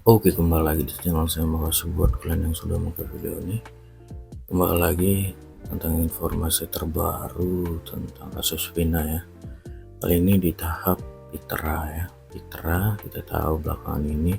Oke, kembali lagi di channel saya. Makasih buat kalian yang sudah nonton video ini. Kembali lagi tentang informasi terbaru tentang kasus Vina ya. Kali ini di tahap Pitra ya. Pitra kita tahu belakangan ini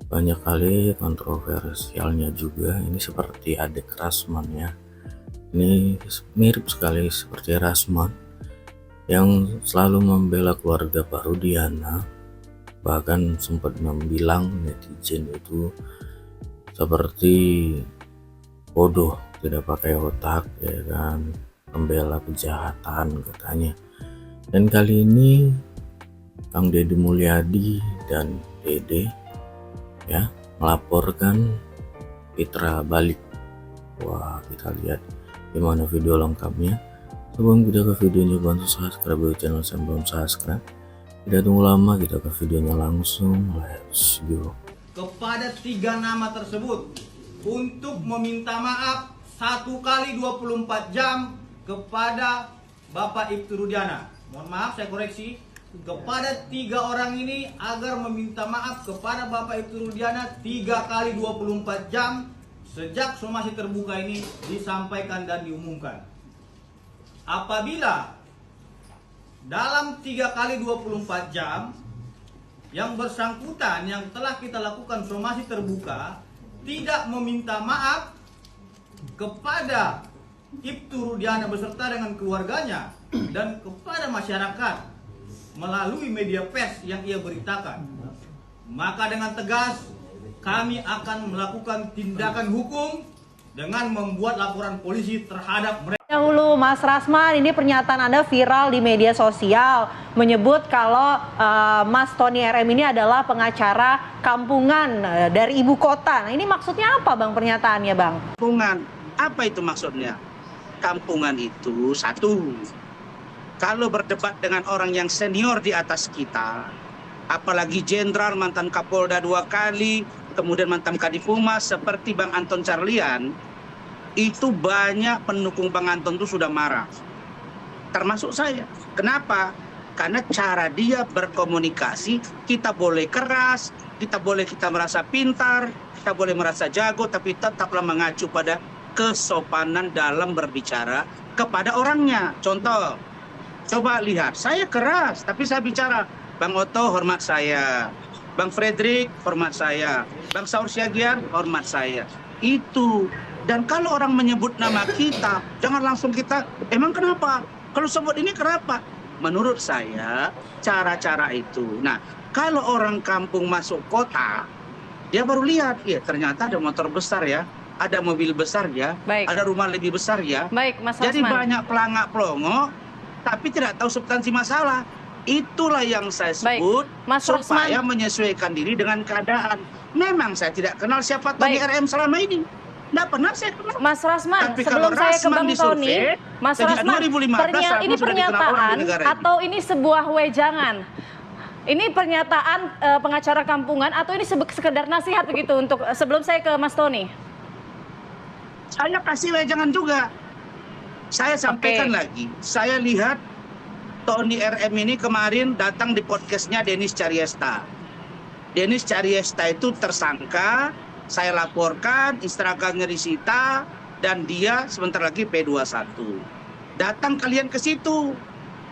banyak kali kontroversialnya juga. Ini seperti adik Rasman ya. Ini mirip sekali seperti Rasman yang selalu membela keluarga Pak Rudiana. Bahkan sempat bilang netizen itu seperti bodoh, tidak pakai otak ya kan, membela kejahatan katanya. Dan kali ini Kang Deddy Mulyadi dan Dede ya melaporkan Pitra balik. Wah, kita lihat gimana video lengkapnya. Sebelum kita ke videonya, bantu subscribe channel saya belum subscribe. Tidak tunggu lama, kita ke videonya langsung. Let's go. Kepada 3 nama tersebut untuk meminta maaf 1 kali 24 jam kepada Bapak Ibtu Rudiana. Mohon maaf, saya koreksi. Kepada 3 orang ini agar meminta maaf kepada Bapak Ibtu Rudiana 3 kali 24 jam sejak somasi terbuka ini disampaikan dan diumumkan. Apabila dalam 3 kali 24 jam yang bersangkutan yang telah kita lakukan somasi terbuka tidak meminta maaf kepada Ibtu Rudiana beserta dengan keluarganya dan kepada masyarakat melalui media pers yang ia beritakan, maka dengan tegas kami akan melakukan tindakan hukum dengan membuat laporan polisi terhadap mereka. Dahulu Mas Rasman, ini pernyataan Anda viral di media sosial menyebut kalau Mas Tony RM ini adalah pengacara kampungan dari ibu kota. Nah, ini maksudnya apa Bang pernyataannya Bang? Kampungan, apa itu maksudnya? Kampungan itu satu, kalau berdebat dengan orang yang senior di atas kita, apalagi jenderal, mantan Kapolda 2 kali, kemudian mantan Kadifumas seperti Bang Anton Carlian, itu banyak pendukung Bang Anton itu sudah marah, termasuk saya. Kenapa? Karena cara dia berkomunikasi, kita boleh keras, kita merasa pintar, kita boleh merasa jago, tapi tetaplah mengacu pada kesopanan dalam berbicara kepada orangnya. Contoh, coba lihat, saya keras, tapi saya bicara, Bang Otto hormat saya, Bang Fredrik hormat saya, Bang Saur Siagian hormat saya. Itu. Dan kalau orang menyebut nama kita, jangan langsung kita, emang kenapa? Kalau sebut ini kenapa? Menurut saya, cara-cara itu. Nah, kalau orang kampung masuk kota, dia baru lihat, ya ternyata ada motor besar ya, ada mobil besar ya, Baik. ada rumah lebih besar ya. Baik, Mas Jadi Rasman. banyak pelangak-pelongo, tapi tidak tahu substansi masalah. Itulah yang saya sebut Mas supaya Rasman. menyesuaikan diri dengan keadaan. Memang saya tidak kenal siapa Tony Baik. RM selama ini. Nggak pernah saya kenal. Mas Rasman, Tapi sebelum kalau saya ke Rasman Bang Tony, disurvei, Mas sejak Rasman, 2015 ini sudah dikenal orang pernyataan di negara ini. atau ini sebuah wejangan? Ini pernyataan pengacara kampungan atau ini sekedar nasihat begitu untuk sebelum saya ke Mas Tony? Saya kasih wejangan juga. Saya sampaikan lagi. Saya lihat Tony RM ini kemarin datang di podcastnya Denis Cariesta. Denis Cariesta itu tersangka, saya laporkan, Instagramnya disita, dan dia sebentar lagi P21. Datang kalian ke situ,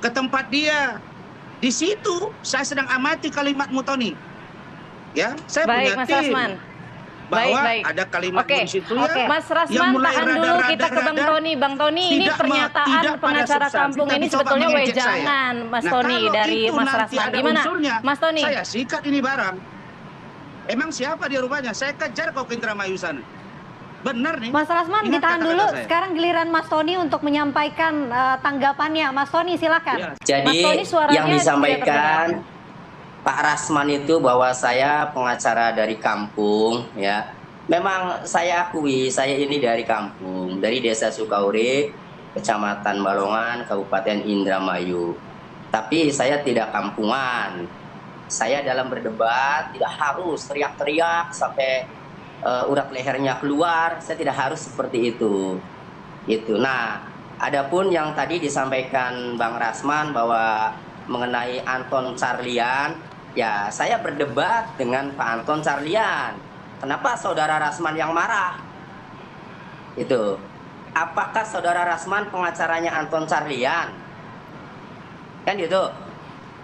ke tempat dia. Di situ saya sedang amati kalimatmu Tony. Ya, saya Baik, punya Mas tim. Rasman. Bahwa Baik. ada kalimat di situ ya. Mas yang Rasman, mulai tahan dulu rada-rada kita ke Bang Tony. Bang Tony, ini tidak pernyataan pada pengacara substansi, kampung tapi ini coba sebetulnya mengejek wejangan, saya. Mas Nah, Tony, kalau dari itu Mas nanti Rasman. ada Gimana, unsurnya, Mas Tony? saya sikat ini barang. Emang siapa dia rupanya? Saya kejar kau ke Indramayu sana. Benar nih. Mas Rasman, Ingat ditahan kata-kata dulu. saya. Sekarang giliran Mas Tony untuk menyampaikan tanggapannya. Mas Tony, silakan. Ya. Mas Jadi Tony, suaranya yang tidak disampaikan terdengar. Pak Rasman itu bahwa saya pengacara dari kampung ya. Memang saya akui saya ini dari kampung, dari Desa Sukaurip, Kecamatan Balongan, Kabupaten Indramayu. Tapi saya tidak kampungan. Saya dalam berdebat tidak harus teriak-teriak sampai urat lehernya keluar. Saya tidak harus seperti itu. Itu. Nah, adapun yang tadi disampaikan Bang Rasman bahwa mengenai Anton Carlian, ya saya berdebat dengan Pak Anton Carlian. Kenapa saudara Rasman yang marah? Itu. Apakah saudara Rasman pengacaranya Anton Carlian? Kan gitu.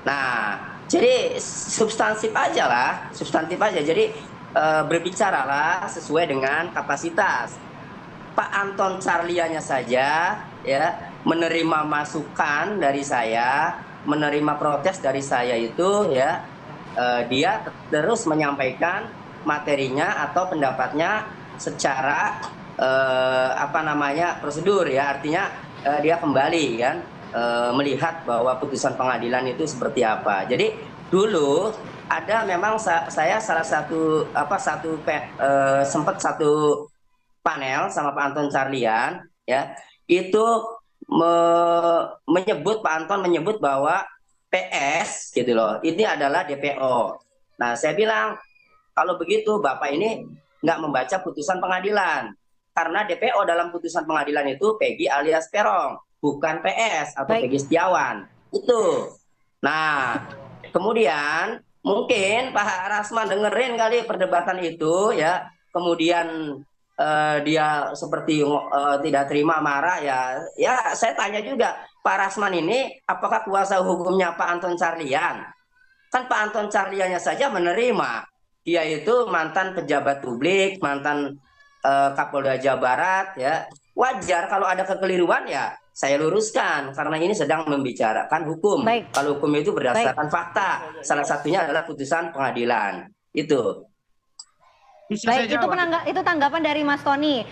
Nah, jadi substantif aja lah, substantif aja. Jadi berbicaralah sesuai dengan kapasitas. Pak Anton Carliannya saja ya menerima masukan dari saya, menerima protes dari saya itu ya, dia terus menyampaikan materinya atau pendapatnya secara prosedur ya, artinya dia kembali kan melihat bahwa putusan pengadilan itu seperti apa. Jadi dulu ada memang saya salah satu sempat satu panel sama Pak Anton Carlian ya, itu menyebut Pak Anton menyebut bahwa PS gitu loh ini adalah DPO. Nah saya bilang kalau begitu Bapak ini nggak membaca putusan pengadilan, karena DPO dalam putusan pengadilan itu Peggy alias Peron, bukan PS atau Peggy Setiawan itu. Nah kemudian mungkin Pak Rasman dengerin kali perdebatan itu ya, kemudian dia seperti tidak terima, marah ya saya tanya juga Pak Rasman ini apakah kuasa hukumnya Pak Anton Carlian? Kan Pak Anton Carliannya saja menerima, dia itu mantan pejabat publik, mantan Kapolda Jawa Barat ya, wajar kalau ada kekeliruan ya saya luruskan karena ini sedang membicarakan hukum. Kalau hukum itu berdasarkan fakta, salah satunya adalah putusan pengadilan itu. Baik, itu tanggapan dari Mas Tony.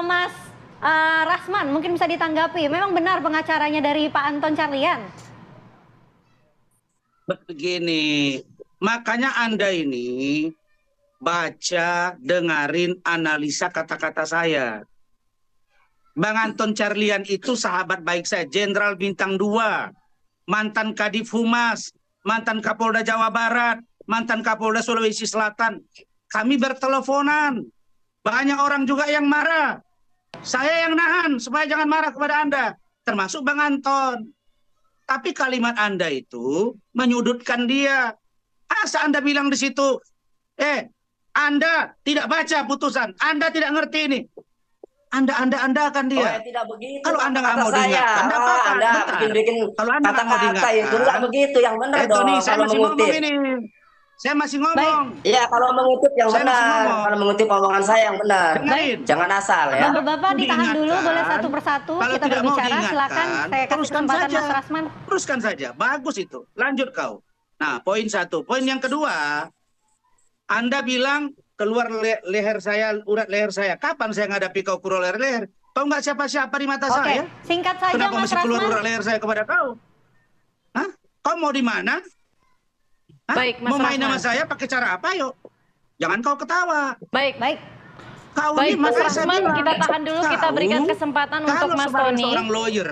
Mas Rasman, mungkin bisa ditanggapi. Memang benar pengacaranya dari Pak Anton Carlian? Begini, makanya Anda ini baca, dengerin, analisa kata-kata saya. Bang Anton Carlian itu sahabat baik saya, Jenderal Bintang 2, mantan Kadif Humas, mantan Kapolda Jawa Barat, mantan Kapolda Sulawesi Selatan. Kami berteleponan, banyak orang juga yang marah. Saya yang nahan supaya jangan marah kepada Anda, termasuk Bang Anton. Tapi kalimat Anda itu menyudutkan dia. Asa Anda bilang di situ, Anda tidak baca putusan, Anda tidak ngerti ini. Anda akan dia. Oh, tidak begitu. Kalau Anda nggak mau diingatkan, Anda bikin kalau Anda nggak mau diingatkan, itu nggak begitu, yang benar dong. Tony, saya kalau masih mengutip. ngomong ini. Saya masih ngomong. Iya, kalau mengutip yang benar. Kalau mengutip omongan saya yang benar. Dengerin. Jangan asal ya. Bapak ditahan dulu, boleh satu persatu kita berbicara. Silakan, saya kasih kesempatan Mas Rasman. Teruskan saja, bagus itu. Lanjut kau. Nah, poin satu. Poin yang kedua, Anda bilang keluar leher saya, urat leher saya. Kapan saya ngadapi kau keluar leher? Kau nggak siapa-siapa di mata saya. Singkat saja Kenapa Mas mesti keluar Rasman. urat leher saya kepada kau? Hah? Kau mau di mana? Baik, Mas mau main Rasman. sama saya pakai cara apa yuk? Jangan kau ketawa. Baik. Kau Baik, ini Mas makanya saya Rasman, bilang, kita tahan dulu, kita berikan kesempatan untuk Mas Kalau Tony. seorang lawyer,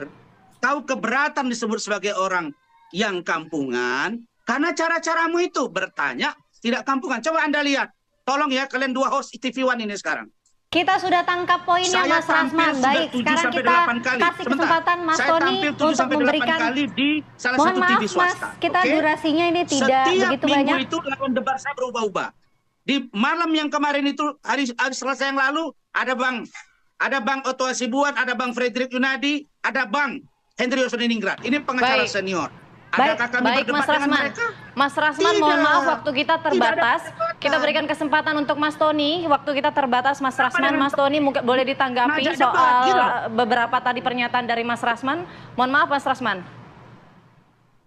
kau keberatan disebut sebagai orang yang kampungan, karena cara-caramu itu bertanya tidak kampungan. Coba Anda lihat. Tolong ya kalian dua host TV One ini sekarang. Kita sudah tangkap poinnya Saya Mas Rasman. Baik, sekarang kita kasih kesempatan Mas Tony untuk memberikan. Kali di salah Mohon satu maaf TV Mas, swasta. kita Oke? durasinya ini tidak Setiap begitu minggu banyak. itu lawan debat saya berubah-ubah. Di malam yang kemarin itu, hari Selasa yang lalu, ada Bang Otto Hasibuan, ada Bang Frederick Yunadi, ada Bang Hendri Yosodiningrat. Ini pengacara Baik. senior. Baik, Adakah kami Baik, berdebat Mas dengan Rasman. mereka? Mas Rasman, mohon Tidak. maaf waktu kita terbatas. Tidak ada perdebatan. Kita berikan kesempatan untuk Mas Tony. Waktu kita terbatas, Mas Rasman. Mas Tony mungkin boleh ditanggapi Ngajak soal debat, gila. beberapa tadi pernyataan dari Mas Rasman. Mohon maaf, Mas Rasman.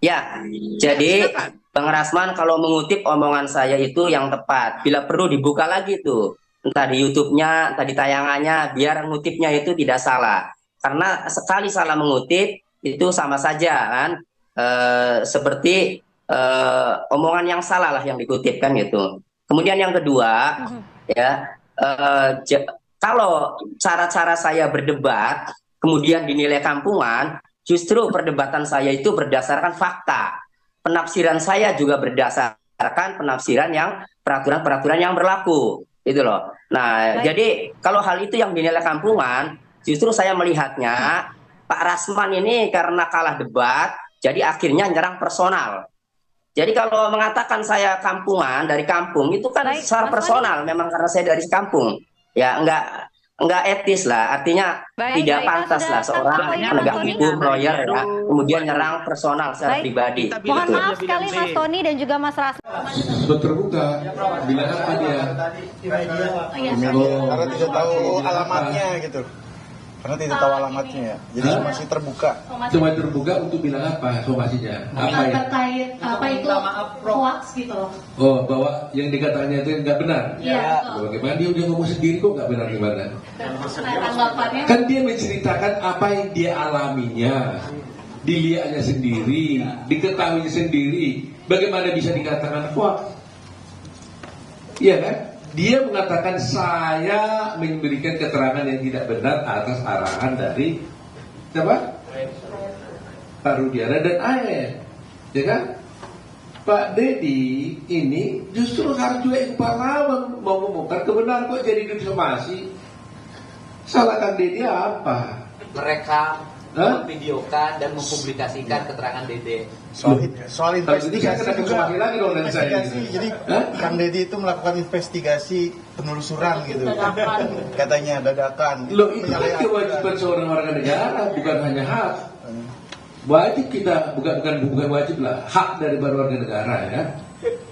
Ya, jadi silakan. Bang Rasman kalau mengutip omongan saya itu yang tepat. Bila perlu dibuka lagi tuh, entah di YouTube-nya, entah di tayangannya, biar ngutipnya itu tidak salah. Karena sekali salah mengutip itu sama saja kan, seperti omongan yang salah lah yang dikutip kan gitu. Kemudian yang kedua, ya kalau cara-cara saya berdebat kemudian dinilai kampungan, justru perdebatan saya itu berdasarkan fakta. Penafsiran saya juga berdasarkan penafsiran yang peraturan-peraturan yang berlaku, gitu loh. Nah, jadi kalau hal itu yang dinilai kampungan, justru saya melihatnya Pak Rasman ini karena kalah debat, jadi akhirnya nyerang personal. Jadi kalau mengatakan saya kampungan dari kampung itu kan Baik, secara Mas personal, memang karena saya dari kampung. Ya enggak etis lah, artinya Baik, tidak baik, pantas sudah lah seorang tangkap poinnya, penegak Mas Tony. hukum, lawyer ya, kemudian nyerang personal secara Baik. pribadi. Kita Mohon bilang maaf dia sekali bilang Mas B. Tony dan juga Mas Rasman. Sudah terbuka. Bilang apa dia? Karena tidak tahu alamatnya gitu. Karena tidak tahu alamatnya ya. Jadi Hah? masih terbuka. Cuma terbuka untuk bilang apa informasinya? Apa ya? Terkait apa itu hoax gitu loh. Oh, bahwa yang dikatakannya itu nggak benar. Iya. Bagaimana dia udah ngomong sendiri kok nggak benar gimana? Tanggapannya Kan dia menceritakan apa yang dia alaminya, dilihatnya sendiri, diketahui sendiri. Bagaimana bisa dikatakan hoax? Iya kan? Dia mengatakan saya memberikan keterangan yang tidak benar atas arahan dari siapa? Pak Rudiana dan AE, ya kan? Pak Dedi ini justru harus juga yang pahlawan mau mengumumkan kebenaran kok jadi disomasi. Salahkan Dedi apa? Merekam, Hah? memvideokan dan mempublikasikan keterangan Dede. Soal Kalau itu saya investigasi kena juga. kemaki lagi dong dari saya. Investigasi. Jadi Hah? Kang Deddy itu melakukan investigasi penelusuran gitu. Katanya dadakan. Loh itu kan Penyalehan. kewajiban seorang warga negara, bukan hanya hak. Wajib kita, bukan wajib lah, hak dari warga negara ya.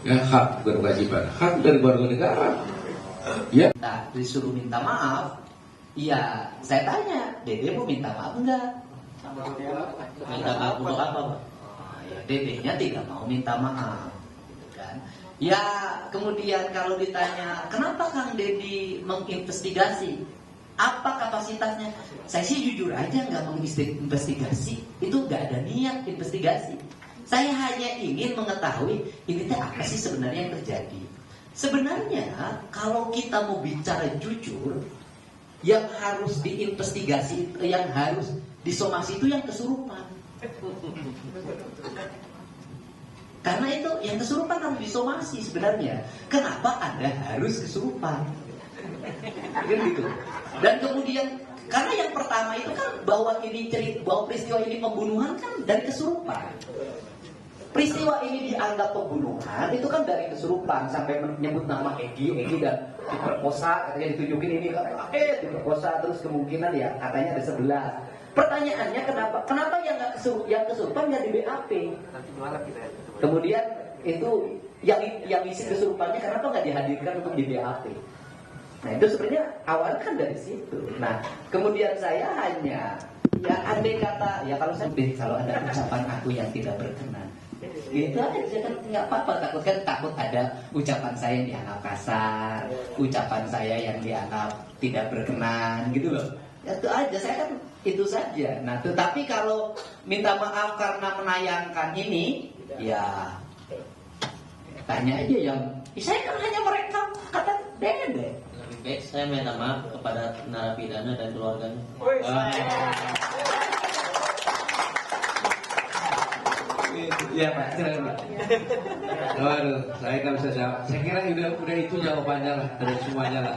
Ya hak bukan kewajiban, hak dari warga negara. Ya. Nah, disuruh minta maaf. Iya, saya tanya, Dede mau minta maaf enggak? Minta maaf untuk apa, Pak? Ya, Dedenya tidak mau minta maaf, gitu kan? Ya, kemudian kalau ditanya, kenapa Kang Dedi menginvestigasi? Apa kapasitasnya? Saya sih jujur aja nggak menginvestigasi, itu nggak ada niat investigasi. Saya hanya ingin mengetahui ini teh apa sih sebenarnya yang terjadi. Sebenarnya kalau kita mau bicara jujur, yang harus diinvestigasi, yang harus disomasi itu yang kesurupan. Karena itu yang kesurupan harus disomasi sebenarnya. Kenapa Anda harus kesurupan? Kan gitu. Dan kemudian karena yang pertama itu kan bahwa peristiwa ini pembunuhan kan dari kesurupan. Peristiwa ini dianggap pembunuhan itu kan dari kesurupan sampai menyebut nama Egi dan diperkosa, katanya ditunjukin ini diperkosa, terus kemungkinan ya katanya ada 11. Pertanyaannya kenapa yang kesurupan nggak di BAP? Kemudian itu yang isi kesurupannya kenapa nggak dihadirkan untuk di BAP? Nah itu sebenarnya awal kan dari situ. Nah kemudian saya hanya ya andai kata ya kalau ada ucapan aku yang tidak berkenan, itu aja kan nggak apa-apa, takut ada ucapan saya yang dianggap kasar, ucapan saya yang dianggap tidak berkenan gitu loh. Ya, itu aja, saya kan itu saja. Nah tetapi kalau minta maaf karena menayangkan ini, ya tanya aja yang saya kan hanya merekam kata Dede. Lebih baik saya minta maaf kepada narapidana dan keluarganya. Ya Pak, silakan Pak. Waduh, saya nggak bisa jawab. Saya kira udah itu jawabannya lah dari semuanya lah.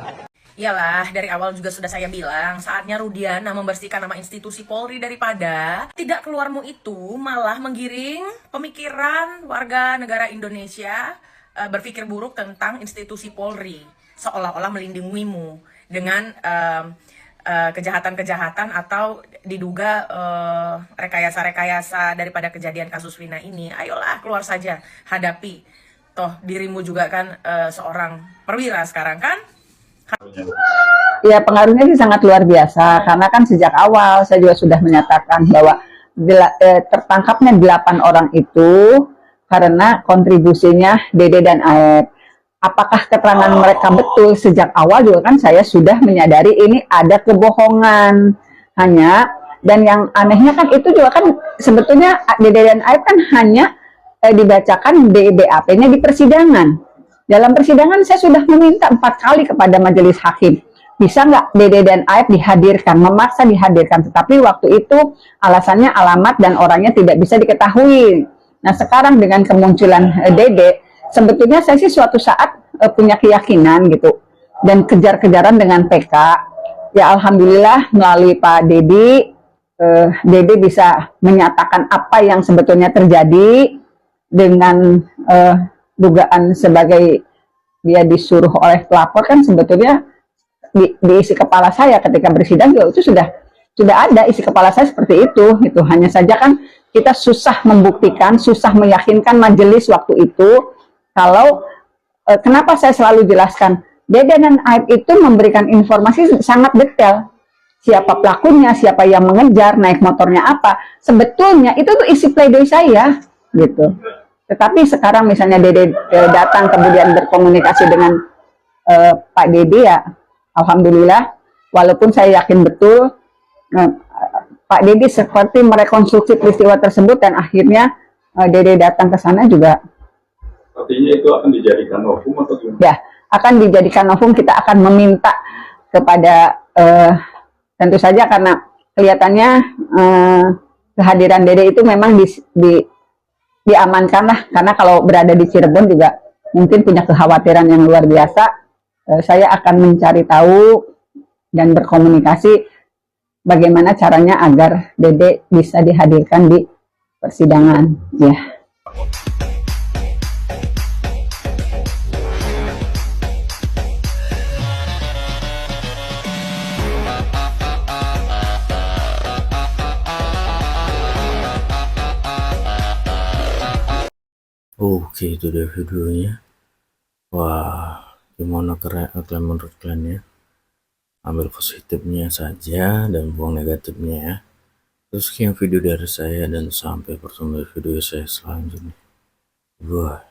Iyalah, dari awal juga sudah saya bilang, saatnya Rudiana membersihkan nama institusi Polri daripada tidak keluarmu itu malah menggiring pemikiran warga negara Indonesia berpikir buruk tentang institusi Polri, seolah-olah melindungimu dengan kejahatan-kejahatan atau diduga rekayasa-rekayasa daripada kejadian kasus Vina ini. Ayolah keluar saja, hadapi. Toh dirimu juga kan seorang perwira sekarang kan? Ya pengaruhnya sih sangat luar biasa karena kan sejak awal saya juga sudah menyatakan bahwa tertangkapnya 8 orang itu karena kontribusinya Dede dan Aep. Apakah keterangan mereka betul sejak awal juga kan saya sudah menyadari ini ada kebohongan hanya, dan yang anehnya kan itu juga kan sebetulnya Dede dan Aep kan hanya dibacakan BAP-nya di persidangan. Dalam persidangan saya sudah meminta 4 kali kepada majelis hakim, bisa nggak Dede dan Aep dihadirkan, memaksa dihadirkan, tetapi waktu itu alasannya alamat dan orangnya tidak bisa diketahui. Nah sekarang dengan kemunculan Dede, sebetulnya saya sih suatu saat punya keyakinan gitu, dan kejar-kejaran dengan PK, ya alhamdulillah melalui Pak Dedi, Dede bisa menyatakan apa yang sebetulnya terjadi. dengan dugaan sebagai dia disuruh oleh pelapor, kan sebetulnya di isi kepala saya ketika bersidang juga itu sudah ada isi kepala saya seperti itu. Itu hanya saja kan kita susah membuktikan, susah meyakinkan majelis waktu itu kalau kenapa saya selalu jelaskan Dede dan Aib itu memberikan informasi sangat detail. Siapa pelakunya, siapa yang mengejar, naik motornya apa. Sebetulnya itu tuh isi pledoi saya gitu. Tetapi sekarang misalnya Dede datang kemudian berkomunikasi dengan Pak Dede, ya alhamdulillah, walaupun saya yakin betul Pak Dede seperti merekonstruksi peristiwa tersebut dan akhirnya Dede datang ke sana juga. Artinya itu akan dijadikan novum atau gimana? Ya, akan dijadikan novum. Kita akan meminta kepada tentu saja karena kelihatannya kehadiran Dede itu memang diamankan lah, karena kalau berada di Cirebon juga mungkin punya kekhawatiran yang luar biasa. Saya akan mencari tahu dan berkomunikasi bagaimana caranya agar Dede bisa dihadirkan di persidangan. Ya. Oke, itu dia videonya. Wah, gimana kalian menurut kalian ya? Ambil positifnya saja dan buang negatifnya ya. Terus sekian video dari saya dan sampai bertemu di video saya selanjutnya. Bye.